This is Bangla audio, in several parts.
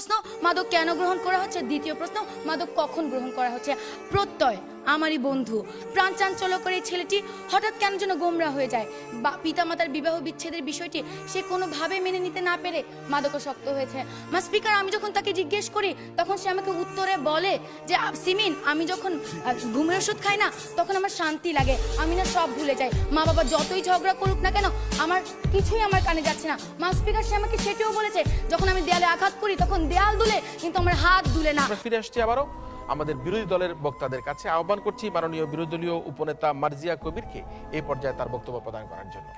প্রশ্ন, মাদক কেন গ্রহণ করা হচ্ছে? দ্বিতীয় প্রশ্ন, মাদক কখন গ্রহণ করা হচ্ছে? প্রত্যয় আমারই বন্ধু, প্রাণ চাঞ্চল্যকর এই ছেলেটি হঠাৎ কেন যেন গোমরা হয়ে যায়। পিতামাতার বিবাহ বিচ্ছেদের বিষয়টি সে কোনোভাবে মেনে নিতে না পেরে মাদকাসক্ত হয়েছে। স্পিকার, আমি যখন তাকে জিজ্ঞেস করি তখন সে আমাকে উত্তরে বলে যে সিমিন, আমি যখন ঘুমের ওষুধ খাই না তখন আমার শান্তি লাগে, আমি না সব ভুলে যাই। মা বাবা যতই ঝগড়া করুক না কেন আমার কিছুই আমার কানে যাচ্ছে না। স্পিকার, সে আমাকে সেটিও বলেছে যখন আমি দেয়ালে আঘাত করি তখন দেয়াল দুলে কিন্তু আমার হাত দুলে না। ফিরে আসছি আবারও আমাদের বিরোধী দলের বক্তাদের কাছে। আহ্বান করছি মাননীয় বিরোধী দলীয় উপনেতা মার্জিয়া কবিরকে এই পর্যায়ে তার বক্তব্য প্রদান করার জন্য।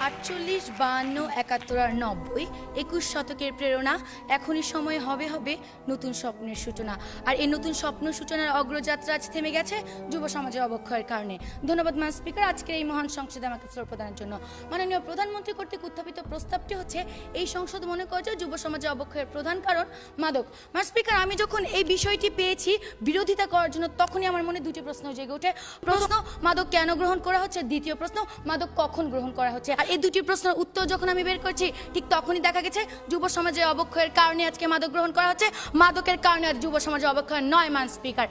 48, 52, 71 আর 90, 21 শতকের প্রেরণা। এখনই সময় হবে নতুন স্বপ্নের সূচনা। আর এই নতুন স্বপ্ন সূচনার অগ্রযাত্রা আজ থেমে গেছে যুব সমাজের অবক্ষয়ের কারণে। ধন্যবাদ মান স্পিকার, আজকের এই মহান সংসদে আমাকে ফ্লোর প্রদানের জন্য। মাননীয় প্রধানমন্ত্রী কর্তৃক উত্থাপিত প্রস্তাবটি হচ্ছে এই সংসদ মনে করে যে যুব সমাজের অবক্ষয়ের প্রধান কারণ মাদক। মান স্পিকার, আমি যখন এই বিষয়টি পেয়েছি বিরোধিতা করার জন্য তখনই আমার মনে দুটি প্রশ্ন জেগে ওঠে। প্রশ্ন, মাদক কেন গ্রহণ করা হচ্ছে? দ্বিতীয় প্রশ্ন, মাদক কখন গ্রহণ করা হচ্ছে? এই দুটি প্রশ্নের উত্তর যখন আমি বের করছি ঠিক তখনই দেখা গেছে যুব সমাজের অবক্ষয়ের কারণে আজকে মাদক গ্রহণ করা হচ্ছে, মাদকের কারণে আর যুব সমাজের অবক্ষয় নয় মান স্পিকার।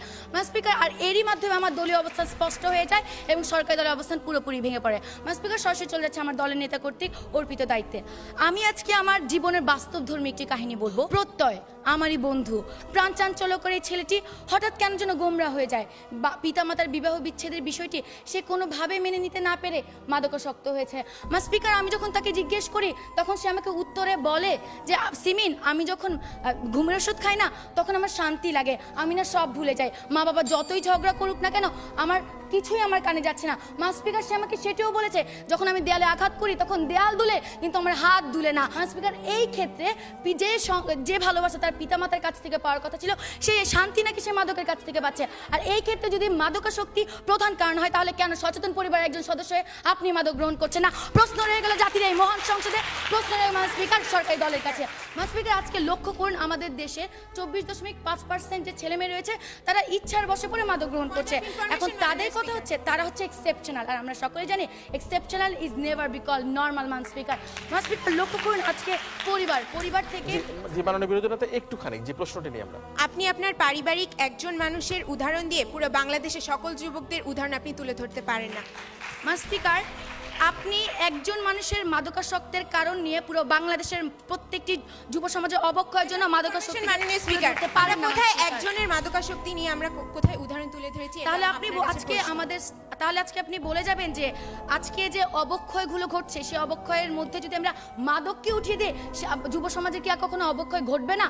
আর এরই মাধ্যমে আমার দলীয় অবস্থান স্পষ্ট হয়ে যায় এবং সরকারি দলের অবস্থান পুরোপুরি ভেঙে পড়ে। মান স্পিকার, সরাসরি চলে যাচ্ছে আমার দলের নেতা কর্তৃক অর্পিত দায়িত্বে। আমি আজকে আমার জীবনের বাস্তবধর্মী একটি কাহিনী বলবো। প্রত্যয় আমারই বন্ধু, প্রাণ চাঞ্চল্যকর এই ছেলেটি হঠাৎ কেন যেন গোমরা হয়ে যায়। পিতামাতার বিবাহ বিচ্ছেদের বিষয়টি সে কোনোভাবে মেনে নিতে না পেরে মাদকাসক্ত হয়েছে। স্পিকার, আমি যখন তাকে জিজ্ঞেস করি তখন সে আমাকে উত্তরে বলে যে সিমিন, আমি যখন ঘুমের ওষুধ খাই না তখন আমার শান্তি লাগে, আমি না সব ভুলে যাই। মা বাবা যতই ঝগড়া করুক না কেন আমার কিছুই আমার কানে যাচ্ছে না। স্পিকার, সে আমাকে সেটিও বলেছে যখন আমি দেয়ালে আঘাত করি তখন দেয়াল দুলে কিন্তু আমার হাত দুলে না। স্পিকার, এই ক্ষেত্রে যে ভালোবাসা তার পিতামাতার কাছ থেকে পাওয়ার কথা ছিল সে শান্তি নাকি সে মাদকের কাছ থেকে পাচ্ছে? আর এই ক্ষেত্রে যদি মাদকাসক্তি প্রধান কারণ হয় তাহলে কেন সচেতন পরিবারের একজন সদস্য হয়ে আপনি মাদক গ্রহণ করছেন না? প্রশ্ন রয়ে গেল জাতির এই মহান সংসদে, প্রশ্ন রয়ে স্পিকার সরকারি দলের কাছে। স্পিকার, আজকে লক্ষ্য করুন আমাদের দেশে 24.5% যে ছেলে মেয়ে রয়েছে তারা ইচ্ছার বশে পড়ে মাদক গ্রহণ করছে। এখন তাদের কথা হচ্ছে তারা হচ্ছে এক্সেপশনাল, আর আমরা সকলে জানি exceptional is never be called normal. Speaker, লক্ষ্য করুন আজকে পরিবার থেকে যে মাননীয় বিরোধী নেতা একটুখানি যে প্রশ্নটি নিয়ে আমরা, আপনি আপনার পারিবারিক একজন মানুষের উদাহরণ দিয়ে পুরো বাংলাদেশের সকল যুবকদের উদাহরণ আপনি তুলে ধরতে পারেন না। স্পিকার, আপনি একজন মানুষের মাদকাসক্তের কারণ নিয়ে পুরো বাংলাদেশের প্রত্যেকটি যুব সমাজের অবক্ষয়ের জন্য মাদকাসক্তি মাননীয় স্পিকার, পারেন না। কোথায় একজনের মাদকাসক্তি নিয়ে আমরা কোথায় উদাহরণ তুলে ধরেছি? তাহলে আজকে আপনি বলে যাবেন যে আজকে যে অবক্ষয়গুলো ঘটছে সেই অবক্ষয়ের মধ্যে যদি আমরা মাদককে উঠিয়ে দিই যুব সমাজে কি আর কখনো অবক্ষয় ঘটবে না?